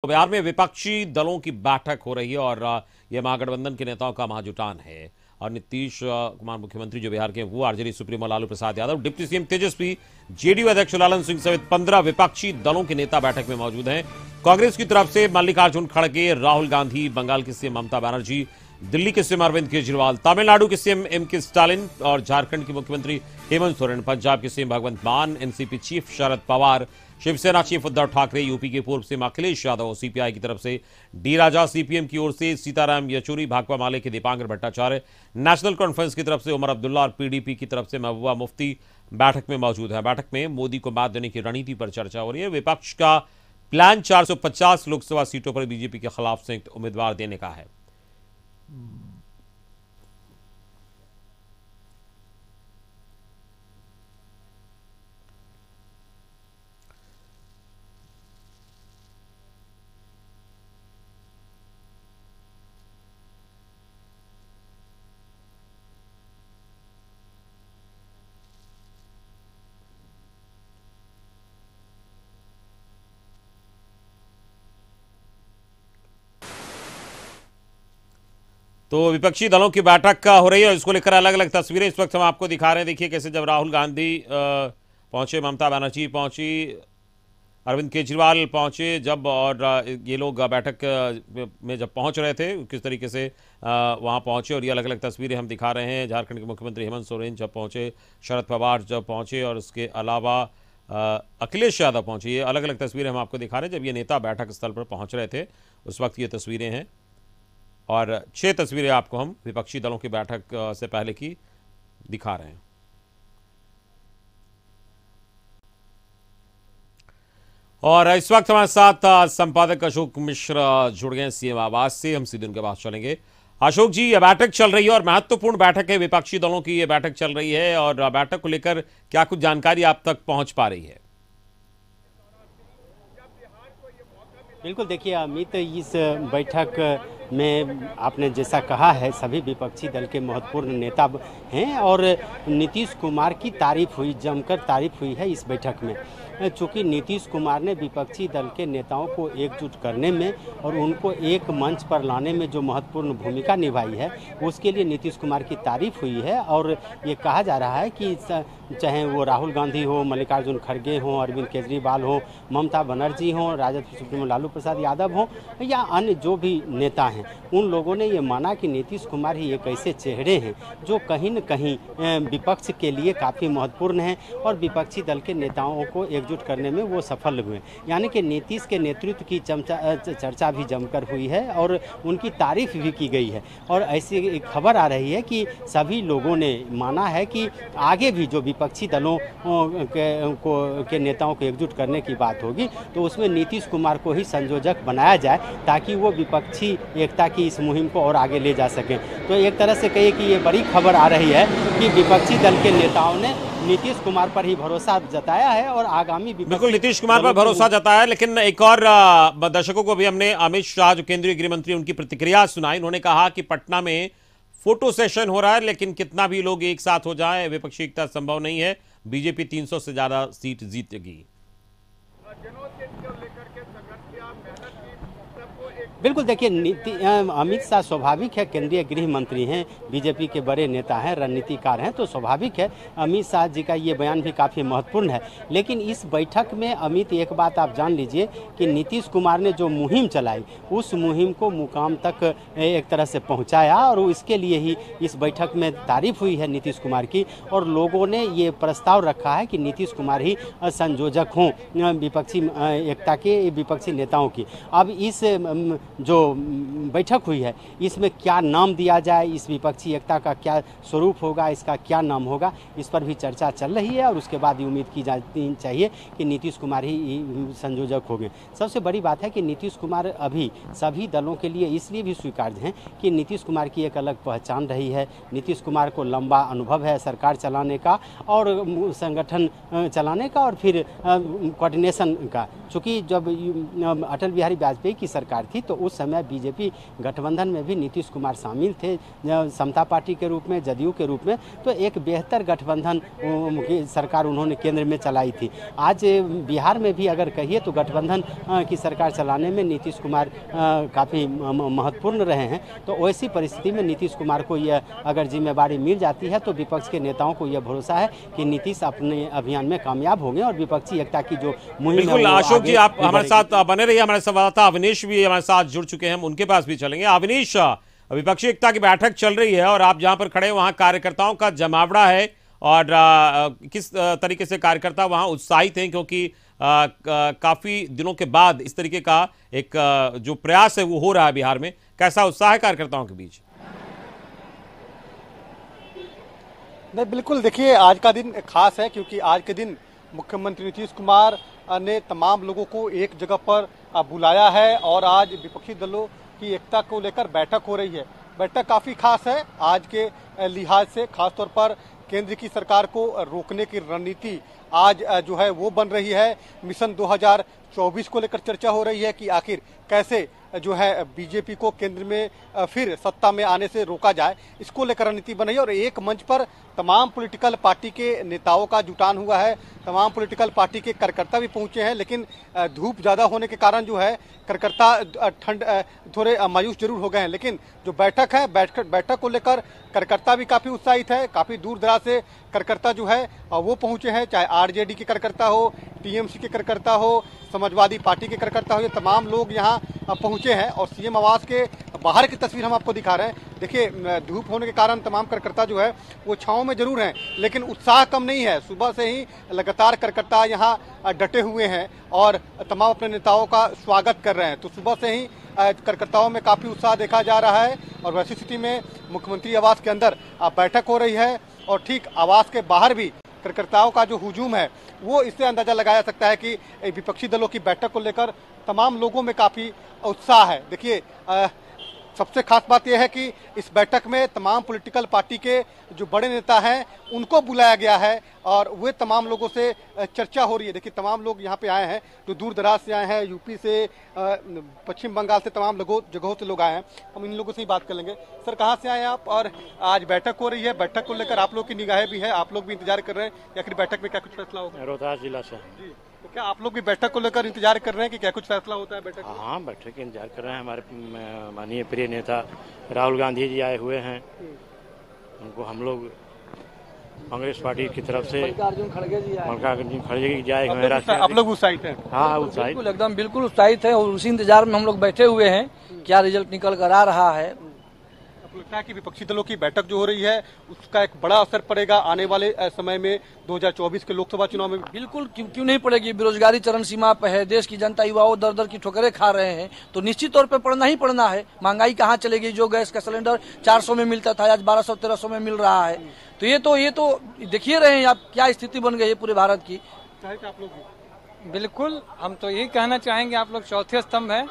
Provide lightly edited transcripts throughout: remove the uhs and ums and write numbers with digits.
तो बिहार में विपक्षी दलों की बैठक हो रही है और यह महागठबंधन के नेताओं का महाजुटान है। और नीतीश कुमार मुख्यमंत्री जो बिहार के वो, RJD supremo Lalu Prasad Yadav, deputy CM तेजस्वी, जेडीयू अध्यक्ष लालन सिंह सहित 15 विपक्षी दलों के नेता बैठक में मौजूद हैं। कांग्रेस की तरफ से मल्लिकार्जुन खड़गे, राहुल गांधी, बंगाल की सीएम ममता बनर्जी, दिल्ली के सीएम अरविंद केजरीवाल, तमिलनाडु के सीएम एम.के. स्टालिन और झारखंड के मुख्यमंत्री हेमंत सोरेन, पंजाब के सीएम भगवंत मान, NCP chief Sharad Pawar, Shiv Sena chief Uddhav Thackeray, UP के पूर्व सीएम अखिलेश यादव, सीपीआई की तरफ से डी राजा, सीपीएम की ओर से सीताराम येचुरी, भाकपा माले के दीपांकर भट्टाचार्य, नेशनल कॉन्फ्रेंस की तरफ से उमर अब्दुल्ला और पीडीपी की तरफ से महबूबा मुफ्ती बैठक में मौजूद है। बैठक में मोदी को मात देने की रणनीति पर चर्चा हो रही है। विपक्ष का प्लान 450 लोकसभा सीटों पर बीजेपी के खिलाफ संयुक्त उम्मीदवार देने का है। तो विपक्षी दलों की बैठक हो रही है, इसको लेकर अलग अलग तस्वीरें इस वक्त हम आपको दिखा रहे हैं। देखिए कैसे जब राहुल गांधी पहुंचे, ममता बनर्जी पहुंची, अरविंद केजरीवाल पहुंचे, जब और ये लोग बैठक में जब पहुंच रहे थे किस तरीके से वहां पहुंचे, और ये अलग अलग तस्वीरें हम दिखा रहे हैं। झारखंड के मुख्यमंत्री हेमंत सोरेन जब पहुंचे, शरद पवार जब पहुंचे और उसके अलावा अखिलेश यादव पहुंचे। ये अलग अलग तस्वीरें हम आपको दिखा रहे हैं जब ये नेता बैठक स्थल पर पहुंच रहे थे, उस वक्त ये तस्वीरें हैं। और 6 तस्वीरें आपको हम विपक्षी दलों की बैठक से पहले की दिखा रहे हैं। और इस वक्त हमारे साथ संपादक अशोक मिश्र जुड़ गए सीएम आवास से। हम सीधे उनके पास चलेंगे। अशोक जी, यह बैठक चल रही है और महत्वपूर्ण बैठक है, विपक्षी दलों की यह बैठक चल रही है, और बैठक को लेकर क्या कुछ जानकारी आप तक पहुंच पा रही है? बिल्कुल, देखिए अमित, इस बैठक में आपने जैसा कहा है सभी विपक्षी दल के महत्वपूर्ण नेता हैं और नीतीश कुमार की तारीफ हुई, जमकर तारीफ हुई है इस बैठक में। चूँकि नीतीश कुमार ने विपक्षी दल के नेताओं को एकजुट करने में और उनको एक मंच पर लाने में जो महत्वपूर्ण भूमिका निभाई है, उसके लिए नीतीश कुमार की तारीफ हुई है। और ये कहा जा रहा है कि चाहे वो राहुल गांधी हो, मल्लिकार्जुन खड़गे हों, अरविंद केजरीवाल हो, ममता बनर्जी हों, राजद सुप्रीमो लालू प्रसाद यादव हों या अन्य जो भी नेता हैं, उन लोगों ने ये माना कि नीतीश कुमार ही एक ऐसे चेहरे हैं जो कहीं न कहीं विपक्ष के लिए काफ़ी महत्वपूर्ण हैं और विपक्षी दल के नेताओं को एकजुट करने में वो सफल हुए। यानी कि नीतीश के नेतृत्व की चर्चा भी जमकर हुई है और उनकी तारीफ भी की गई है। और ऐसी खबर आ रही है कि सभी लोगों ने माना है कि आगे भी जो विपक्षी दलों के नेताओं को एकजुट करने की बात होगी तो उसमें नीतीश कुमार को ही संयोजक बनाया जाए, ताकि वो विपक्षी एकता की इस मुहिम को और आगे ले जा सकें। तो एक तरह से कहिए कि ये बड़ी खबर आ रही है कि विपक्षी दल के नेताओं ने नीतीश कुमार पर ही भरोसा जताया है और आगामी बिल्कुल नीतीश कुमार पर भरोसा जताया है। लेकिन एक और दर्शकों को भी हमने अमित शाह जो केंद्रीय गृह मंत्री, उनकी प्रतिक्रिया सुनाई। उन्होंने कहा कि पटना में फोटो सेशन हो रहा है, लेकिन कितना भी लोग एक साथ हो जाए, विपक्षी एकता संभव नहीं है। बीजेपी 300 से ज्यादा सीट जीतेगी। बिल्कुल, देखिए अमित शाह स्वाभाविक है, केंद्रीय गृह मंत्री हैं, बीजेपी के बड़े नेता हैं, रणनीतिकार हैं, तो स्वाभाविक है अमित शाह जी का ये बयान भी काफ़ी महत्वपूर्ण है। लेकिन इस बैठक में अमित, एक बात आप जान लीजिए कि नीतीश कुमार ने जो मुहिम चलाई, उस मुहिम को मुकाम तक एक तरह से पहुंचाया और इसके लिए ही इस बैठक में तारीफ हुई है नीतीश कुमार की। और लोगों ने ये प्रस्ताव रखा है कि नीतीश कुमार ही संयोजक हों विपक्षी एकता के, विपक्षी नेताओं की। अब इस जो बैठक हुई है इसमें क्या नाम दिया जाए, इस विपक्षी एकता का क्या स्वरूप होगा, इसका क्या नाम होगा, इस पर भी चर्चा चल रही है। और उसके बाद उम्मीद की जाती चाहिए कि नीतीश कुमार ही संयोजक होंगे। सबसे बड़ी बात है कि नीतीश कुमार अभी सभी दलों के लिए इसलिए भी स्वीकार्य हैं कि नीतीश कुमार की एक अलग पहचान रही है। नीतीश कुमार को लंबा अनुभव है सरकार चलाने का और संगठन चलाने का और फिर कोऑर्डिनेशन का। चूँकि जब अटल बिहारी वाजपेयी की सरकार थी तो उस समय बीजेपी गठबंधन में भी नीतीश कुमार शामिल थे समता पार्टी के रूप में, जदयू के रूप में, तो एक बेहतर गठबंधन की सरकार उन्होंने केंद्र में चलाई थी। आज बिहार में भी अगर कहिए तो गठबंधन की सरकार चलाने में नीतीश कुमार काफ़ी महत्वपूर्ण रहे हैं। तो वैसी परिस्थिति में नीतीश कुमार को यह अगर जिम्मेदारी मिल जाती है तो विपक्ष के नेताओं को यह भरोसा है कि नीतीश अपने अभियान में कामयाब होंगे और विपक्षी एकता की जो मुहिम है। बिल्कुल अशोक जी, आप हमारे साथ बने रहिए। हमारे संवाददाता अवनीश भी हमारे साथ जुड़ चुके हैं, हम उनके पास भी चलेंगे। अवनीश, विपक्षी एकता की बैठक चल रही है और आप जहां पर खड़े वहां कार्यकर्ताओं का जमावड़ा है और किस तरीके से कार्यकर्ता वहां उत्साहित हैं, क्योंकि काफी दिनों के बाद इस तरीके का एक जो प्रयास है वो हो रहा है बिहार में, कैसा उत्साह है कार्यकर्ताओं के बीच? नहीं, बिल्कुल देखिए, आज का दिन खास है क्योंकि आज के दिन मुख्यमंत्री नीतीश कुमार ने तमाम लोगों को एक जगह पर बुलाया है और आज विपक्षी दलों की एकता को लेकर बैठक हो रही है। बैठक काफ़ी खास है आज के लिहाज से, खासतौर पर केंद्र की सरकार को रोकने की रणनीति आज जो है वो बन रही है। मिशन 2024 को लेकर चर्चा हो रही है कि आखिर कैसे जो है बीजेपी को केंद्र में फिर सत्ता में आने से रोका जाए, इसको लेकर रणनीति बनी है। और एक मंच पर तमाम पॉलिटिकल पार्टी के नेताओं का जुटान हुआ है, तमाम पॉलिटिकल पार्टी के कार्यकर्ता भी पहुंचे हैं, लेकिन धूप ज़्यादा होने के कारण जो है कार्यकर्ता ठंड थोड़े मायूस जरूर हो गए हैं। लेकिन जो बैठक है, बैठक को लेकर कार्यकर्ता भी काफ़ी उत्साहित है। काफ़ी दूर दराज से कार्यकर्ता जो है वो पहुंचे हैं, चाहे आरजेडी के कार्यकर्ता हो, टीएमसी के कार्यकर्ता हो, समाजवादी पार्टी के कार्यकर्ता हो, ये तमाम लोग यहाँ पहुंचे हैं। और सीएम आवास के बाहर की तस्वीर हम आपको दिखा रहे हैं। देखिए, धूप होने के कारण तमाम कार्यकर्ता जो है वो छांव में जरूर हैं, लेकिन उत्साह कम नहीं है। सुबह से ही लगातार कार्यकर्ता यहाँ डटे हुए हैं और तमाम अपने नेताओं का स्वागत कर रहे हैं। तो सुबह से ही कार्यकर्ताओं में काफ़ी उत्साह देखा जा रहा है। और वैसी स्थिति में मुख्यमंत्री आवास के अंदर बैठक हो रही है और ठीक आवास के बाहर भी कार्यकर्ताओं का जो हुजूम है वो इससे अंदाजा लगाया सकता है कि विपक्षी दलों की बैठक को लेकर तमाम लोगों में काफ़ी उत्साह है। देखिए, सबसे खास बात यह है कि इस बैठक में तमाम पॉलिटिकल पार्टी के जो बड़े नेता हैं उनको बुलाया गया है और वे तमाम लोगों से चर्चा हो रही है। देखिए, तमाम लोग यहाँ पे आए हैं जो दूर दराज से आए हैं, यूपी से, पश्चिम बंगाल से, तमाम जगहों से लोग आए हैं। हम इन लोगों से ही बात कर लेंगे। सर, कहाँ से आए हैं आप और आज बैठक हो रही है, बैठक को लेकर आप लोग की निगाहें भी है, आप लोग भी इंतजार कर रहे हैं कि आखिर बैठक में क्या कुछ फैसला होगा? रोहतास जिला से। जी, तो क्या आप लोग भी बैठक को लेकर इंतजार कर रहे हैं कि क्या कुछ फैसला होता है बैठक में? हाँ, बैठक का इंतजार कर रहे हैं। हमारे माननीय प्रिय नेता राहुल गांधी जी आए हुए हैं, उनको हम लोग कांग्रेस पार्टी की तरफ से मल्लिकार्जुन खड़गे जी आए हुए हैं। आप लोग उत्साहित हैं? हाँ, उत्साहित, एकदम बिल्कुल उत्साहित है और उसी इंतजार में हम लोग बैठे हुए हैं क्या रिजल्ट निकल कर आ रहा है। लगता है कि विपक्षी दलों की बैठक जो हो रही है उसका एक बड़ा असर पड़ेगा आने वाले समय में 2024 के लोकसभा चुनाव में? बिल्कुल, क्यों नहीं पड़ेगी। बेरोजगारी चरम सीमा पर है, देश की जनता, युवाओं दर दर की ठोकरें खा रहे हैं, तो निश्चित तौर पे पड़ना ही पड़ना है। महंगाई कहाँ चलेगी? जो गैस का सिलेंडर 400 में मिलता था आज 1200-1300 में मिल रहा है। तो ये तो देखिए रहे हैं आप क्या स्थिति बन गई है पूरे भारत की। आप लोग बिल्कुल, हम तो यही कहना चाहेंगे, आप लोग चौथे स्तंभ हैं।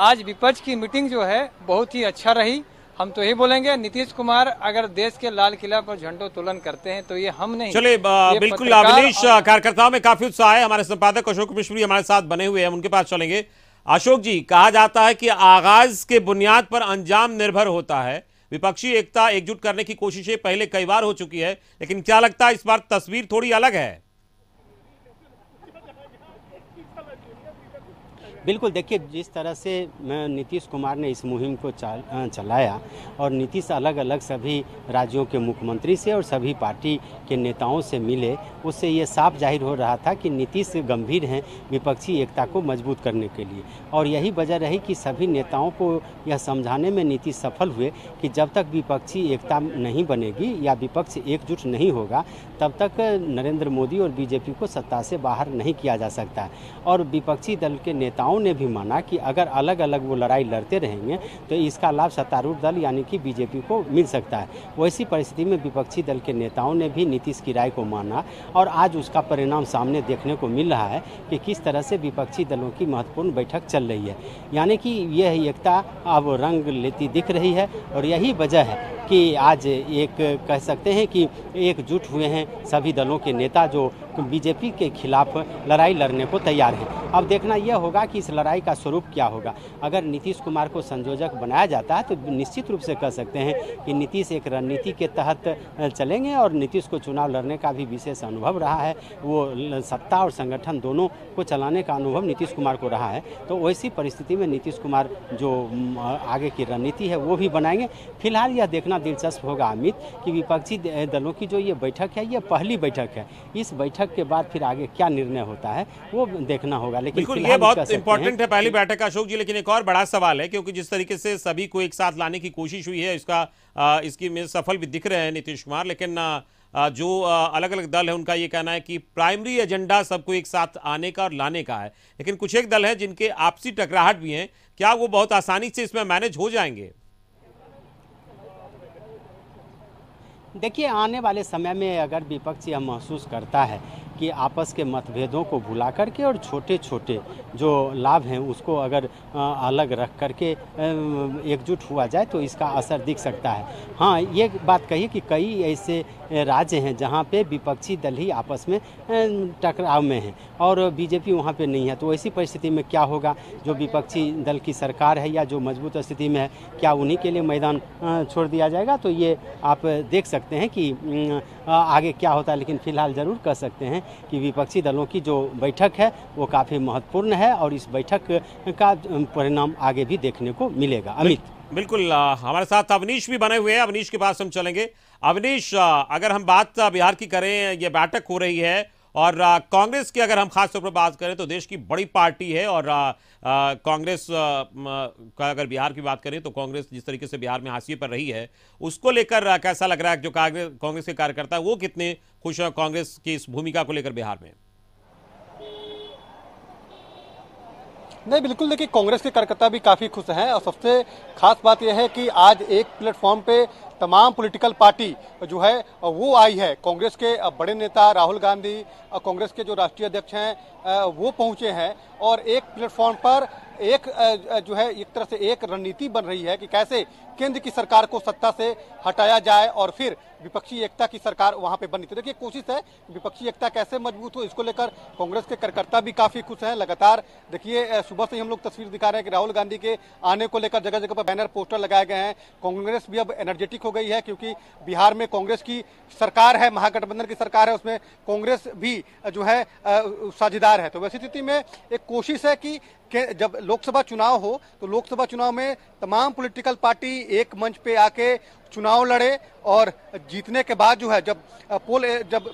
आज विपक्ष की मीटिंग जो है बहुत ही अच्छा रही। हम तो यही बोलेंगे, नीतीश कुमार अगर देश के लाल किला पर झंडोत्तोलन करते हैं तो ये हम नहीं। चलिए, बिल्कुल अवनीश, कार्यकर्ताओं में काफी उत्साह है। हमारे संपादक अशोक मिश्र हमारे साथ बने हुए हैं, उनके पास चलेंगे। अशोक जी, कहा जाता है कि आगाज के बुनियाद पर अंजाम निर्भर होता है। विपक्षी एकता एकजुट करने की कोशिशें पहले कई बार हो चुकी है, लेकिन क्या लगता है इस बार तस्वीर थोड़ी अलग है? बिल्कुल, देखिए, जिस तरह से नीतीश कुमार ने इस मुहिम को चलाया और नीतीश अलग अलग सभी राज्यों के मुख्यमंत्री से और सभी पार्टी के नेताओं से मिले, उससे ये साफ जाहिर हो रहा था कि नीतीश गंभीर हैं विपक्षी एकता को मजबूत करने के लिए। और यही वजह रही कि सभी नेताओं को यह समझाने में नीतीश सफल हुए कि जब तक विपक्षी एकता नहीं बनेगी या विपक्ष एकजुट नहीं होगा, तब तक नरेंद्र मोदी और बीजेपी को सत्ता से बाहर नहीं किया जा सकता। और विपक्षी दल के नेताओं ने भी माना कि अगर अलग अलग वो लड़ाई लड़ते रहेंगे तो इसका लाभ सत्तारूढ़ दल यानी कि बीजेपी को मिल सकता है। वैसी परिस्थिति में विपक्षी दल के नेताओं ने भी नीतीश की राय को माना और आज उसका परिणाम सामने देखने को मिल रहा है कि किस तरह से विपक्षी दलों की महत्वपूर्ण बैठक चल रही है। यानी कि यह एकता अब रंग लेती दिख रही है और यही वजह है कि आज एक कह सकते हैं कि एकजुट हुए हैं सभी दलों के नेता जो बीजेपी के खिलाफ लड़ाई लड़ने को तैयार हैं। अब देखना यह होगा कि इस लड़ाई का स्वरूप क्या होगा। अगर नीतीश कुमार को संयोजक बनाया जाता है तो निश्चित रूप से कह सकते हैं कि नीतीश एक रणनीति के तहत चलेंगे और नीतीश को चुनाव लड़ने का भी विशेष अनुभव रहा है। वो सत्ता और संगठन दोनों को चलाने का अनुभव नीतीश कुमार को रहा है। तो वैसी परिस्थिति में नीतीश कुमार जो आगे की रणनीति है वो भी बनाएंगे। फिलहाल यह देखना दिलचस्प होगा अमित कि विपक्षी दलों की जो ये बैठक है ये पहली बैठक है। इस बैठक के बाद फिर आगे क्या निर्णय होता है वो देखना होगा। लेकिन बिल्कुल ये बहुत इंपॉर्टेंट है पहली बैठक का, अशोक जी। लेकिन एक और बड़ा सवाल है, क्योंकि जिस तरीके से सभी को एक साथ लाने की कोशिश हुई है इसकी में सफल भी दिख रहे हैं नीतीश कुमार, लेकिन जो अलग अलग दल है उनका ये कहना है कि प्राइमरी एजेंडा सबको एक साथ आने का और लाने का है। लेकिन कुछ एक दल है जिनके आपसी टकराहट भी हैं, क्या वो बहुत आसानी से इसमें मैनेज हो जाएंगे? देखिए, आने वाले समय में अगर विपक्ष यह महसूस करता है कि आपस के मतभेदों को भुला करके और छोटे छोटे जो लाभ हैं उसको अगर अलग रख करके एकजुट हुआ जाए तो इसका असर दिख सकता है। हाँ, ये बात कही कि कई ऐसे राज्य हैं जहाँ पे विपक्षी दल ही आपस में टकराव में हैं और बीजेपी वहाँ पे नहीं है। तो ऐसी परिस्थिति में क्या होगा, जो विपक्षी दल की सरकार है या जो मजबूत स्थिति में है, क्या उन्हीं के लिए मैदान छोड़ दिया जाएगा? तो ये आप देख सकते हैं कि आगे क्या होता है। लेकिन फिलहाल ज़रूर कह सकते हैं कि विपक्षी दलों की जो बैठक है वो काफ़ी महत्वपूर्ण है और इस बैठक का परिणाम आगे भी देखने को मिलेगा। अमित, बिल्कुल हमारे साथ अवनीश भी बने हुए हैं, अवनीश के पास हम चलेंगे। अवनीश, अगर हम बात बिहार की करें, ये बैठक हो रही है और कांग्रेस की अगर हम खास तौर पर बात करें तो देश की बड़ी पार्टी है और कांग्रेस का अगर बिहार की बात करें तो कांग्रेस जिस तरीके से बिहार में हाशिए पर रही है उसको लेकर कैसा लग रहा है? जो कांग्रेस के कार्यकर्ता है वो कितने खुश हैं कांग्रेस की इस भूमिका को लेकर बिहार में? नहीं, बिल्कुल। देखिए, कांग्रेस के कार्यकर्ता भी काफ़ी खुश हैं और सबसे खास बात यह है कि आज एक प्लेटफॉर्म पे तमाम पॉलिटिकल पार्टी जो है वो आई है। कांग्रेस के बड़े नेता राहुल गांधी, कांग्रेस के जो राष्ट्रीय अध्यक्ष हैं वो पहुंचे हैं और एक प्लेटफॉर्म पर एक जो है एक तरह से एक रणनीति बन रही है कि कैसे केंद्र की सरकार को सत्ता से हटाया जाए और फिर विपक्षी एकता की सरकार वहां पे बनी। तो देखिए, कोशिश है विपक्षी एकता कैसे मजबूत हो, इसको लेकर कांग्रेस के कार्यकर्ता भी काफी खुश हैं। लगातार देखिए, सुबह से ही हम लोग तस्वीर दिखा रहे हैं कि राहुल गांधी के आने को लेकर जगह जगह पर बैनर पोस्टर लगाए गए हैं। कांग्रेस भी अब एनर्जेटिक हो गई है क्योंकि बिहार में कांग्रेस की सरकार है, महागठबंधन की सरकार है, उसमें कांग्रेस भी जो है साझेदार है। तो वैसी स्थिति में एक कोशिश है कि जब लोकसभा चुनाव हो तो लोकसभा चुनाव में तमाम पॉलिटिकल पार्टी एक मंच पे आके चुनाव लड़े और जीतने के बाद जो है जब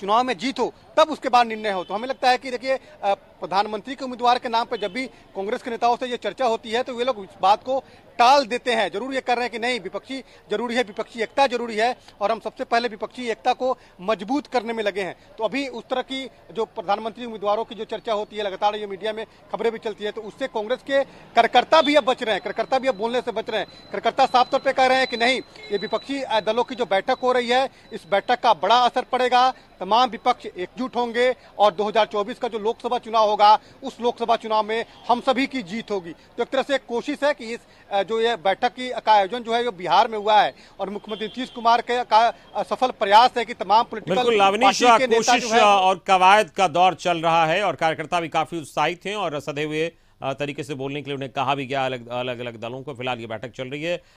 चुनाव में जीत हो तब उसके बाद निर्णय हो। तो हमें लगता है कि देखिए, प्रधानमंत्री के उम्मीदवार के नाम पर जब भी कांग्रेस के नेताओं से ये चर्चा होती है तो वे लोग इस बात को टाल देते हैं। जरूर ये कर रहे हैं कि नहीं, विपक्षी जरूरी है, विपक्षी एकता जरूरी है और हम सबसे पहले विपक्षी एकता को मजबूत करने में लगे हैं। तो अभी उस तरह की जो प्रधानमंत्री उम्मीदवारों की जो चर्चा होती है, लगातार ये मीडिया में खबरें भी चलती है, तो उससे कांग्रेस के कार्यकर्ता भी अब बच रहे हैं, कार्यकर्ता भी अब बोलने से बच रहे हैं। कार्यकर्ता साफ तौर पर कह रहे हैं कि नहीं, ये विपक्षी दलों की जो बैठक हो रही है इस बैठक का बड़ा असर पड़ेगा, तमाम विपक्ष एकजुट होंगे और 2024 का जो लोकसभा चुनाव होगा उस लोकसभा चुनाव में हम सभी की जीत होगी। तो एक तरह से कोशिश है कि इस जो ये बैठक का आयोजन जो है वो बिहार में हुआ है और मुख्यमंत्री नीतीश कुमार का सफल प्रयास है कि तमाम पॉलिटिकल पार्टी के नेता जो है और कवायद का दौर चल रहा है और कार्यकर्ता भी काफी उत्साहित हैं और सधे हुए तरीके से बोलने के लिए उन्हें कहा भी गया अलग अलग दलों को। फिलहाल ये बैठक चल रही है।